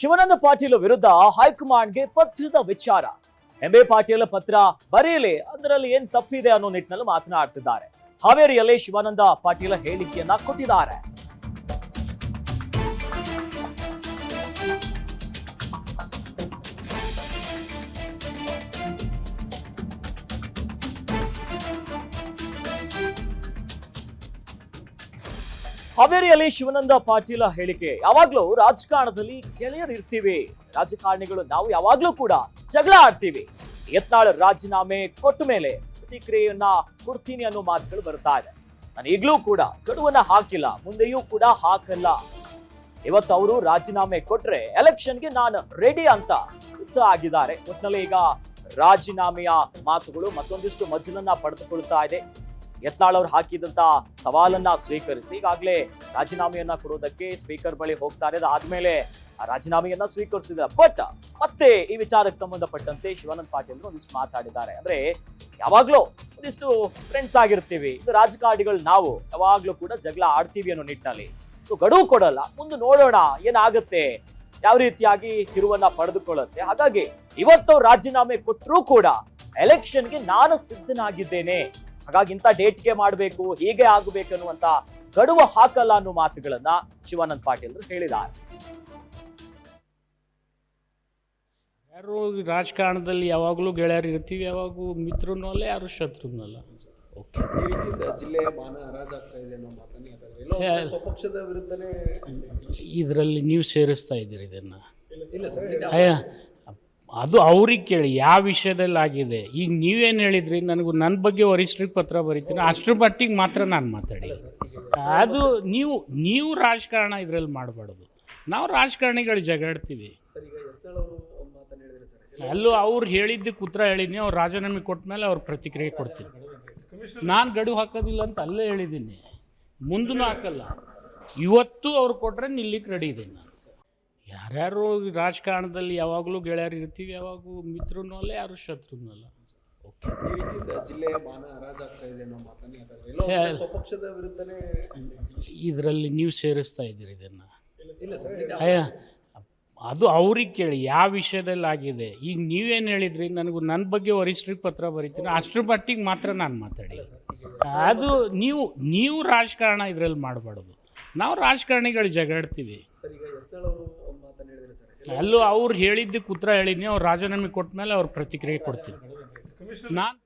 ಶಿವಾನಂದ ಪಾಟೀಲ್ ವಿರುದ್ಧ ಹೈಕಮಾಂಡ್ಗೆ ಪತ್ರದ ವಿಚಾರ. ಎಂಬಿ ಪಾಟೀಲ್ ಪತ್ರ ಬರೆಯಲಿ, ಅದರಲ್ಲಿ ಏನ್ ತಪ್ಪಿದೆ ಅನ್ನೋ ನಿಟ್ಟಿನಲ್ಲಿ ಮಾತನಾಡ್ತಿದ್ದಾರೆ. ಹಾವೇರಿಯಲ್ಲಿ ಶಿವಾನಂದ ಪಾಟೀಲ್ ಹೇಳಿಕೆಯನ್ನ ಕೊಟ್ಟಿದ್ದಾರೆ. ಹಾವೇರಿಯಲ್ಲಿ ಶಿವಾನಂದ ಪಾಟೀಲ್ ಹೇಳಿಕೆ. ಯಾವಾಗ್ಲೂ ರಾಜಕಾರಣದಲ್ಲಿ ಗೆಳೆಯರು ಇರ್ತೀವಿ, ರಾಜಕಾರಣಿಗಳು ನಾವು ಯಾವಾಗ್ಲೂ ಕೂಡ ಜಗಳ ಆಡ್ತೀವಿ. ಯತ್ನಾಳ್ ರಾಜೀನಾಮೆ ಕೊಟ್ಟ ಮೇಲೆ ಪ್ರತಿಕ್ರಿಯೆಯನ್ನ ಕೊಡ್ತೀನಿ ಅನ್ನೋ ಮಾತುಗಳು ಬರ್ತಾ ಇದೆ. ನಾನು ಈಗಲೂ ಕೂಡ ಗಡುವನ್ನ ಹಾಕಿಲ್ಲ, ಮುಂದೆಯೂ ಕೂಡ ಹಾಕಲ್ಲ. ಇವತ್ತು ಅವರು ರಾಜೀನಾಮೆ ಕೊಟ್ರೆ ಎಲೆಕ್ಷನ್ಗೆ ನಾನು ರೆಡಿ ಅಂತ ಸಿದ್ಧ ಆಗಿದ್ದಾರೆ. ಒಟ್ಟಿನಲ್ಲಿ ಈಗ ರಾಜೀನಾಮೆಯ ಮಾತುಗಳು ಮತ್ತೊಂದಿಷ್ಟು ಮಜಲನ್ನ ಪಡೆದುಕೊಳ್ತಾ ಇದೆ. ಯತ್ನಾಳ್ ಅವರು ಹಾಕಿದಂತ ಸವಾಲನ್ನ ಸ್ವೀಕರಿಸಿ ಈಗಾಗಲೇ ರಾಜೀನಾಮೆಯನ್ನ ಕೊಡೋದಕ್ಕೆ ಸ್ಪೀಕರ್ ಬಳಿ ಹೋಗ್ತಾರೆ. ಅದಾದ್ಮೇಲೆ ಆ ರಾಜೀನಾಮೆಯನ್ನ ಸ್ವೀಕರಿಸಿದ್ದಾರೆ. ಬಟ್ ಮತ್ತೆ ಈ ವಿಚಾರಕ್ಕೆ ಸಂಬಂಧಪಟ್ಟಂತೆ ಶಿವಾನಂದ ಪಾಟೀಲ್ ಒಂದಿಷ್ಟು ಮಾತಾಡಿದ್ದಾರೆ. ಅಂದ್ರೆ ಯಾವಾಗ್ಲೂ ಒಂದಿಷ್ಟು ಫ್ರೆಂಡ್ಸ್ ಆಗಿರ್ತೀವಿ, ರಾಜಕಾರಣಿಗಳು ನಾವು ಯಾವಾಗ್ಲೂ ಕೂಡ ಜಗಳ ಆಡ್ತೀವಿ ಅನ್ನೋ ನಿಟ್ಟಿನಲ್ಲಿ ಸೊ ಗಡುವು ಕೊಡಲ್ಲ, ಮುಂದೆ ನೋಡೋಣ ಏನಾಗುತ್ತೆ, ಯಾವ ರೀತಿಯಾಗಿ ತಿರುವನ್ನ ಪಡೆದುಕೊಳ್ಳುತ್ತೆ. ಹಾಗಾಗಿ ಇವತ್ತು ರಾಜೀನಾಮೆ ಕೊಟ್ಟರೂ ಕೂಡ ಎಲೆಕ್ಷನ್ಗೆ ನಾನು ಸಿದ್ಧನಾಗಿದ್ದೇನೆ, ಹಾಗಾಗಿ ಇಂಥ ಡೇಟ್ಗೆ ಮಾಡಬೇಕು, ಹೀಗೆ ಆಗಬೇಕು ಅನ್ನುವಂತ ಗಡುವು ಹಾಕಲ್ಲ ಅನ್ನೋ ಮಾತುಗಳನ್ನ ಶಿವಾನಂದ ಪಾಟೀಲ್ ಹೇಳಿದ್ದಾರೆ. ಯಾರು ರಾಜಕಾರಣದಲ್ಲಿ ಯಾವಾಗಲೂ ಗೆಳೆಯರು ಇರ್ತೀವಿ, ಯಾವಾಗೂ ಮಿತ್ರನೂ ಅಲ್ಲ, ಯಾರು ಶತ್ರುನೂ ಅಲ್ಲ. ಓಕೆ, ಈ ರೀತಿಯಿಂದ ಜಿಲ್ಲೆಯ ಮಾನ ಹರಾಜಾಗ್ತಾ ಇದೆ ಅನ್ನೋ ಮಾತನ್ನ ಸ್ವಪಕ್ಷದ ವಿರುದ್ಧನೇ ಇದರಲ್ಲಿ ನೀವು ಸೇರಿಸ್ತಾ ಇದ್ದೀರಿ ಇದನ್ನು. ಇಲ್ಲ ಸರ್, ಅದು ಅವ್ರಿಗೆ ಕೇಳಿ ಯಾವ ವಿಷಯದಲ್ಲಿ ಆಗಿದೆ. ಈಗ ನೀವೇನು ಹೇಳಿದ್ರಿ, ನನ್ನ ಬಗ್ಗೆ ವರಿಷ್ಠರಿಗೆ ಪತ್ರ ಬರೀತೀನಿ, ಅಷ್ಟರ ಮಟ್ಟಿಗೆ ಮಾತ್ರ ನಾನು ಮಾತಾಡಿ. ಅದು ನೀವು ರಾಜಕಾರಣ ಇದರಲ್ಲಿ ಮಾಡಬಾರ್ದು. ನಾವು ರಾಜಕಾರಣಿಗಳು ಜಗಾಡ್ತೀವಿ. ಅಲ್ಲೂ ಅವ್ರು ಹೇಳಿದ್ದಕ್ಕೆ ಉತ್ತರ ಹೇಳಿದ್ದೀನಿ. ಅವ್ರು ರಾಜೀನಾಮೆ ಕೊಟ್ಟ ಮೇಲೆ ಅವ್ರ ಪ್ರತಿಕ್ರಿಯೆ ಕೊಡ್ತೀನಿ. ನಾನು ಗಡುವು ಹಾಕೋದಿಲ್ಲ ಅಂತ ಅಲ್ಲೇ ಹೇಳಿದ್ದೀನಿ, ಮುಂದೂ ಹಾಕಲ್ಲ. ಇವತ್ತು ಅವ್ರು ಕೊಟ್ಟರೆ ನಿಲ್ಲಿಕ್ಕೆ ರೆಡಿ ಇದ್ದೀನಿ ನಾನು. ಯಾರ್ಯಾರು ರಾಜಕಾರಣದಲ್ಲಿ ಯಾವಾಗಲೂ ಗೆಳೆಯರು ಇರ್ತೀವಿ, ಯಾವಾಗೂ ಮಿತ್ರನೂ ಅಲ್ಲ, ಯಾರು ಶತ್ರುನೂ ಅಲ್ಲ. ಓಕೆ, ಈ ರೀತಿಯಿಂದ ಜಿಲ್ಲೆಯ ಮಾನ ಹರಾಜಾಗ್ತಾ ಇದೆ ಅನ್ನೋ ಮಾತನ್ನ ಸ್ವಪಕ್ಷದ ವಿರುದ್ಧನೇ ಇದರಲ್ಲಿ ನೀವು ಸೇರಿಸ್ತಾ ಇದ್ದೀರಿ ಇದನ್ನು. ಇಲ್ಲ ಸರ್, ಅದು ಅವ್ರಿಗೆ ಕೇಳಿ ಯಾವ ವಿಷಯದಲ್ಲಿ ಆಗಿದೆ. ಈಗ ನೀವೇನು ಹೇಳಿದ್ರಿ, ನನ್ನ ಬಗ್ಗೆ ವರಿಷ್ಠರಿಗೆ ಪತ್ರ ಬರೀತೀನಿ, ಅಷ್ಟರ ಮಟ್ಟಿಗೆ ಮಾತ್ರ ನಾನು ಮಾತಾಡಿ. ಅದು ನೀವು ರಾಜಕಾರಣ ಇದರಲ್ಲಿ ಮಾಡಬಾರ್ದು. ನಾವು ರಾಜಕಾರಣಿಗಳು ಜಗಾಡ್ತೀವಿ. ಅಲ್ಲೂ ಅವ್ರು ಹೇಳಿದ್ದಕ್ಕೆ ಉತ್ತರ ಹೇಳಿದ್ದೀನಿ. ಅವ್ರು ರಾಜೀನಾಮೆ ಕೊಟ್ಟ ಮೇಲೆ ಅವ್ರ ಪ್ರತಿಕ್ರಿಯೆ ಕೊಡ್ತೀನಿ ನಾನು.